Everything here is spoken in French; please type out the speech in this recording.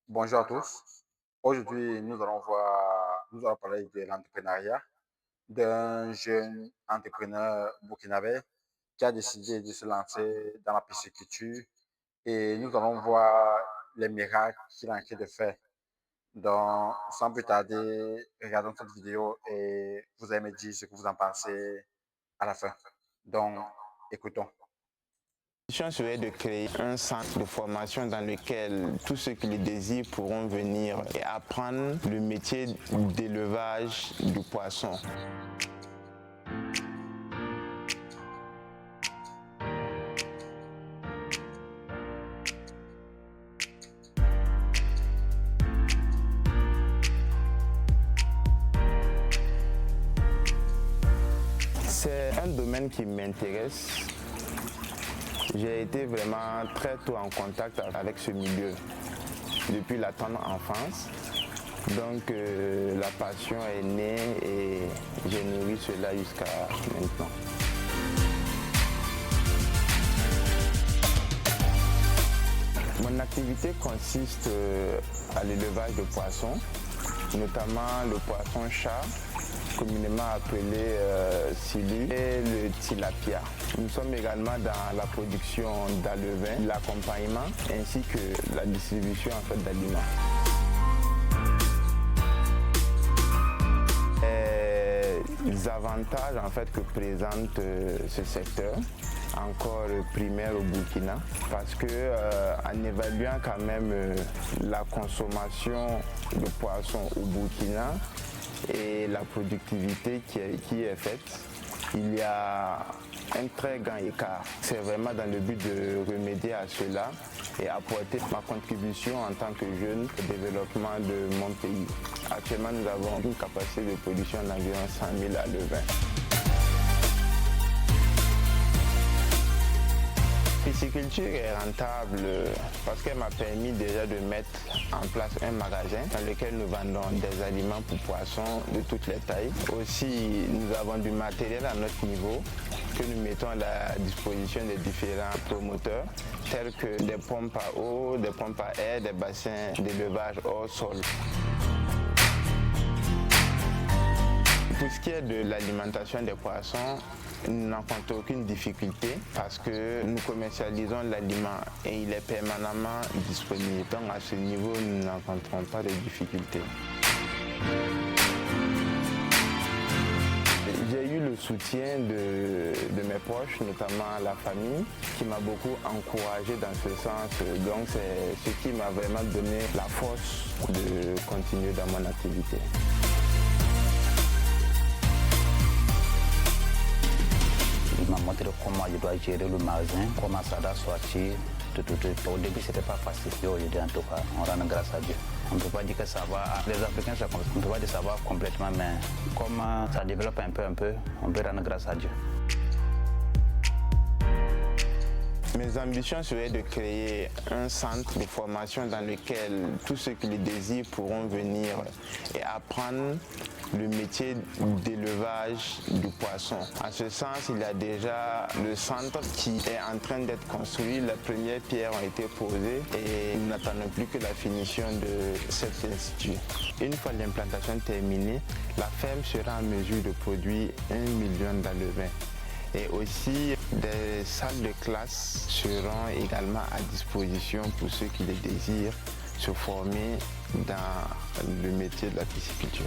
Bonjour à tous. Aujourd'hui, nous allons parler de l'entrepreneuriat d'un jeune entrepreneur burkinabé qui a décidé de se lancer dans la pisciculture et nous allons voir les miracles qu'il est en train de faire. Donc, sans plus tarder, regardons cette vidéo et vous allez me dire ce que vous en pensez à la fin. Donc, écoutons. L'ambition serait de créer un centre de formation dans lequel tous ceux qui le désirent pourront venir et apprendre le métier d'élevage du poisson. C'est un domaine qui m'intéresse. J'ai été vraiment très tôt en contact avec ce milieu, depuis la tendre enfance. Donc la passion est née et j'ai nourri cela jusqu'à maintenant. Mon activité consiste à l'élevage de poissons, notamment le poisson-chat, communément appelé silu, et le tilapia. Nous sommes également dans la production d'alevins, l'accompagnement ainsi que la distribution d'aliments. Les avantages que présente ce secteur, encore primaire au Burkina, parce que en évaluant quand même la consommation de poissons au Burkina et la productivité qui est faite, il y a un très grand écart. C'est vraiment dans le but de remédier à cela et apporter ma contribution en tant que jeune au développement de mon pays. Actuellement, nous avons une capacité de production d'environ 100 000 alevins. La pisciculture est rentable parce qu'elle m'a permis déjà de mettre en place un magasin dans lequel nous vendons des aliments pour poissons de toutes les tailles. Aussi, nous avons du matériel à notre niveau que nous mettons à la disposition des différents promoteurs, tels que des pompes à eau, des pompes à air, des bassins d'élevage hors sol. Pour ce qui est de l'alimentation des poissons, nous n'en rencontrons aucune difficulté parce que nous commercialisons l'aliment et il est permanemment disponible. Donc à ce niveau, nous n'en rencontrons pas de difficultés. J'ai eu le soutien de mes proches, notamment la famille, qui m'a beaucoup encouragé dans ce sens. Donc c'est ce qui m'a vraiment donné la force de continuer dans mon activité. Il m'a montré comment je dois gérer le magasin, comment ça doit sortir, tout. Au début, c'était pas facile. Et aujourd'hui, en tout cas, on rend grâce à Dieu. On ne peut pas dire que ça va. Les Africains, on ne peut pas dire que ça va complètement, mais comme ça développe un peu, on peut rendre grâce à Dieu. Mes ambitions seraient de créer un centre de formation dans lequel tous ceux qui le désirent pourront venir et apprendre le métier d'élevage du poisson. En ce sens, il y a déjà le centre qui est en train d'être construit. Les premières pierres ont été posées et nous n'attendons plus que la finition de cet institut. Une fois l'implantation terminée, la ferme sera en mesure de produire 1 million d'alevins. Et aussi, des salles de classe seront également à disposition pour ceux qui le désirent se former dans le métier de la pisciculture.